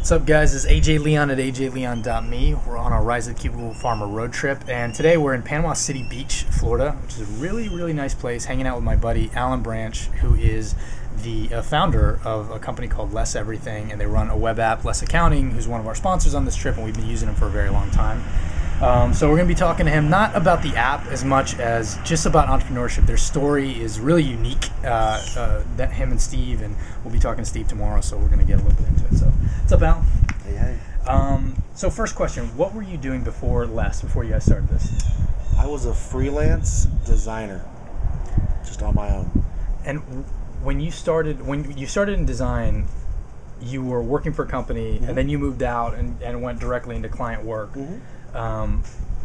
What's up, guys? This is AJ Leon at ajleon.me. We're on our Rise of the Cubicle Farmer road trip, and today we're in Panama City Beach, Florida, which is a really, really nice place, hanging out with my buddy Allan Branch, who is the founder of a company called Less Everything, and they run a web app, Less Accounting, who's one of our sponsors on this trip, and we've been using him for a very long time. So we're going to be talking to him not about the app as much as just about entrepreneurship. Their story is really unique, that him and Steve, and we'll be talking to Steve tomorrow, so we're going to get a little bit into it. So, what's up, Al? Hey. So first question, what were you doing before you guys started this? I was a freelance designer, just on my own. And when you started in design, you were working for a company, Mm-hmm. and then you moved out and went directly into client work. Mm-hmm.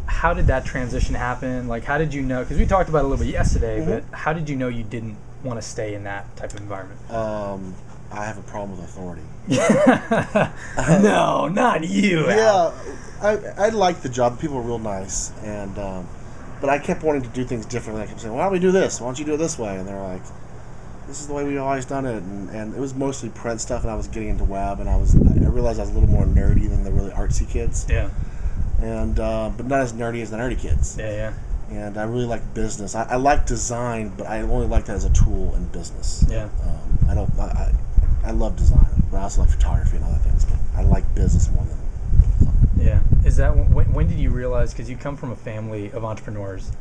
How did that transition happen? Like, how did you know? Because we talked about it a little bit yesterday, Mm-hmm. but how did you know you didn't want to stay in that type of environment? I have a problem with authority. No, not you. Al. Yeah, I liked the job. People were real nice, and but I kept wanting to do things differently. I kept saying, "Why don't we do this? Why don't you do it this way?" And they're like, "This is the way we've always done it." And it was mostly print stuff, and I was getting into web, and I realized I was a little more nerdy than the really artsy kids. Yeah. And but not as nerdy as the nerdy kids. Yeah. And I really like business. I like design, but I only like that as a tool in business. Yeah. I love design, but I also like photography and other things. But I like business more than design. Yeah. Is that when did you realize? Because you come from a family of entrepreneurs,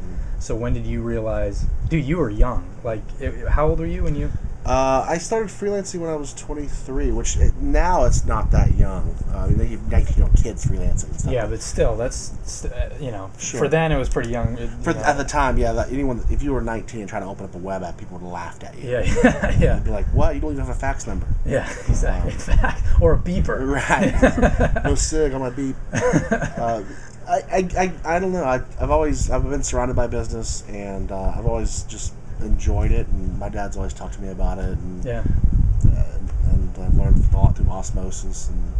so when did you realize? Dude, you were young. Like, how old were you when you? I started freelancing when I was 23, which now it's not that young. I mean, kids freelancing and stuff. Yeah, but still, that's Sure. For then it was pretty young. At the time, yeah. If you were 19 and trying to open up a web app, people would have laughed at you. Yeah. They'd be like, "What? You don't even have a fax number?" Yeah, exactly. Or a beeper. Right. No sig on my beep. I don't know. I've been surrounded by business, and I've always just enjoyed it, and my dad's always talked to me about it, and I've learned a lot through osmosis. And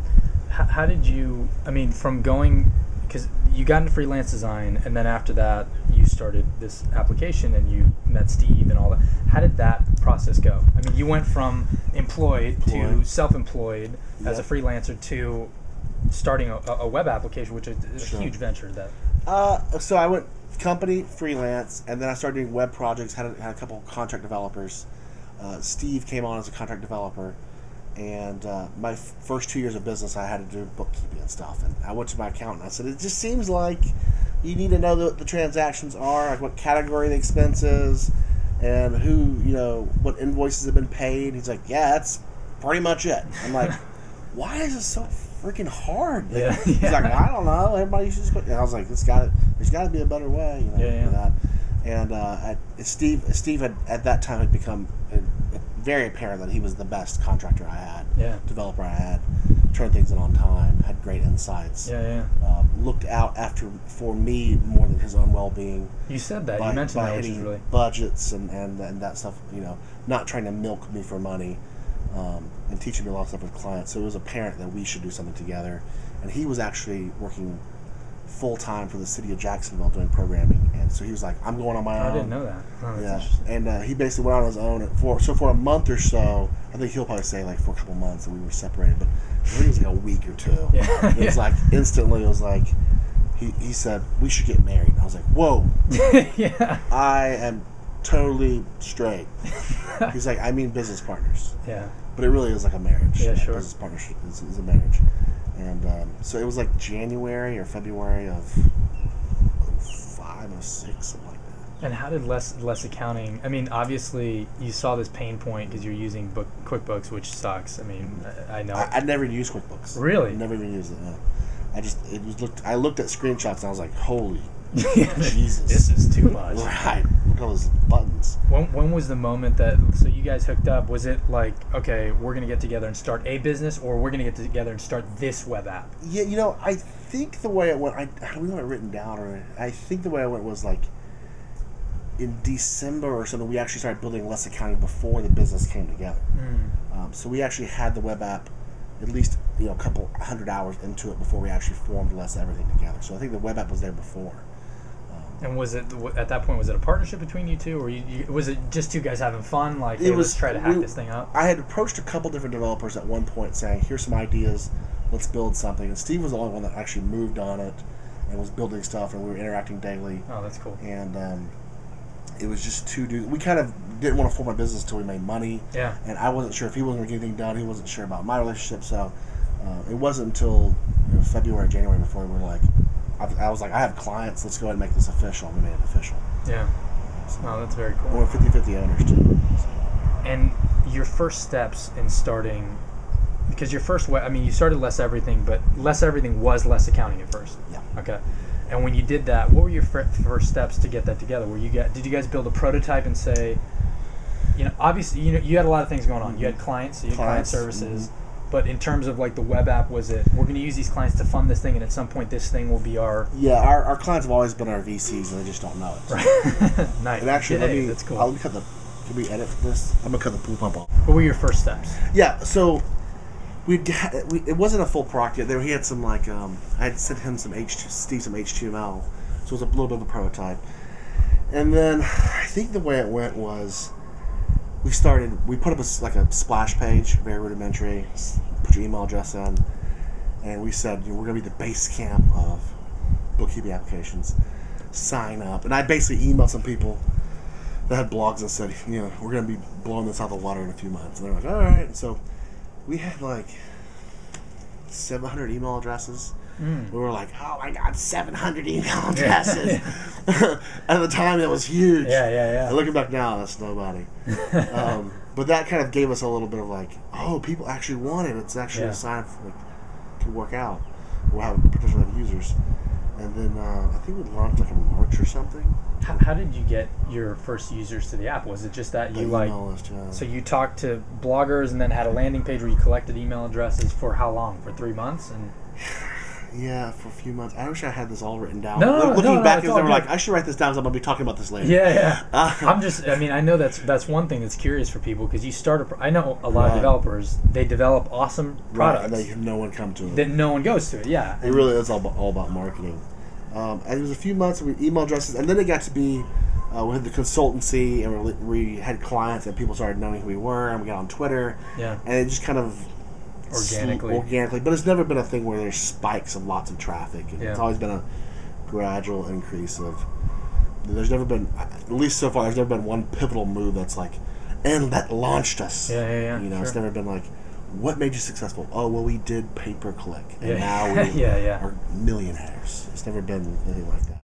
how did you? I mean, from going, because you got into freelance design, and then after that, you started this application, and you met Steve and all that. How did that process go? I mean, you went from employed to self-employed as a freelancer to starting a web application, which is a huge venture. So I went company, freelance, and then I started doing web projects, had a couple contract developers. Steve came on as a contract developer, and my first 2 years of business, I had to do bookkeeping and stuff. And I went to my accountant. I said, "It just seems like you need to know what the transactions are, like what category the expense is, and what invoices have been paid." He's like, "Yeah, that's pretty much it." I'm like, "Why is it so freaking hard?" He's like, "I don't know. Everybody should just quit." And I was like, there's got to be a better way, to do that. And Steve had at that time had become very apparent that he was the best contractor I had, developer I had, turned things in on time, had great insights. Looked out for me more than his own well-being. You said that. You mentioned that, which is really budgets and that stuff. Not trying to milk me for money. And teaching me a lot of stuff with clients. So it was apparent that we should do something together. And he was actually working full-time for the city of Jacksonville doing programming. And so he was like, "I'm going on my own." I didn't know that. Oh, yeah. And he basically went on his own. For a month or so, I think he'll probably say like for a couple months that we were separated. But I think it was like a week or two. Yeah. It was like instantly, it was like, he said, "We should get married." I was like, "Whoa." Yeah. I am totally straight. He's like, "I mean business partners." Yeah. But it really is like a marriage. Yeah, sure. Business partnership is a marriage. And so it was like January or February of 05 or 06, something like that. And how did less accounting? I mean, obviously you saw this pain point because you're using QuickBooks, which sucks. I mean, I know. I never even used QuickBooks. Really? Never even used it. No. I looked at screenshots and I was like, "Holy Jesus, this is too much." Right. Look at all those buttons. When was the moment so you guys hooked up? Was it like, okay, we're going to get together and start a business, or we're going to get together and start this web app? Yeah, I think the way it went, I don't know if it written down, or I think the way it went was like in December or something, we actually started building Less Accounting before the business came together. So we actually had the web app at least a couple 100 hours into it before we actually formed Less Everything together. So I think the web app was there before. And was it at that point? Was it a partnership between you two, or was it just two guys having fun? Like, let's try to hack this thing up. I had approached a couple different developers at one point, saying, "Here's some ideas. let's build something. And Steve was the only one that actually moved on it and was building stuff, and we were interacting daily. Oh, that's cool. And it was just two dudes. We kind of didn't want to form a business until we made money. Yeah. And I wasn't sure if he wasn't going to get anything done. He wasn't sure about my relationship. So it wasn't until February, January before we were like, I was like, I have clients. Let's go ahead and make this official. We made it official. Yeah. So, Oh, that's very cool. We're 50-50 owners too. So. And your first steps in starting, because your first, you started Less Everything, but Less Everything was Less Accounting at first. Yeah. Okay. And when you did that, what were your first steps to get that together? Did you guys build a prototype and say, obviously, you had a lot of things going on. Mm-hmm. You had clients, so you had client services. Mm-hmm. But in terms of like the web app, was it, we're going to use these clients to fund this thing, and at some point this thing will be our... Yeah, our clients have always been our VCs, and they just don't know it. Right. Nice. And actually, that's cool. Let me cut can we edit this? I'm going to cut the pool pump off. What were your first steps? Yeah, so it wasn't a full product yet. He had some like, I had sent him some HTML, so it was a little bit of a prototype. And then I think the way it went was we put up a splash page, very rudimentary, put your email address in, and we said, we're going to be the base camp of bookkeeping applications. Sign up. And I basically emailed some people that had blogs and said, we're going to be blowing this out of the water in a few months. And they're like, all right. And so we had like 700 email addresses. We were like, oh my God, 700 email addresses. At the time, that was huge. Yeah. And looking back now, that's nobody. But that kind of gave us a little bit of like, oh, people actually want it. It's actually a sign of to work out. We'll have potentially have users. And then I think we launched like in March or something. How did you get your first users to the app? Was it just that you so you talked to bloggers and then had a landing page where you collected email addresses for how long? For 3 months? And yeah, for a few months. I wish I had this all written down. Looking back, they were like, I should write this down because I'm going to be talking about this later. Yeah. I know that's one thing that's curious for people, because you start I know a lot of developers, they develop awesome products. Right, and they have no one come to it. Then no one goes to it, yeah. It really is all about marketing. And it was a few months with email addresses, and then it got to be, we had the consultancy, and we had clients, and people started knowing who we were, and we got on Twitter. Yeah. And it just kind of... Organically. But it's never been a thing where there's spikes of lots of traffic. It's always been a gradual increase of... There's never been, at least so far, there's never been one pivotal move that's like, and that launched us. Yeah. It's never been like, what made you successful? Oh, well, we did pay-per-click, and now we are millionaires. It's never been anything like that.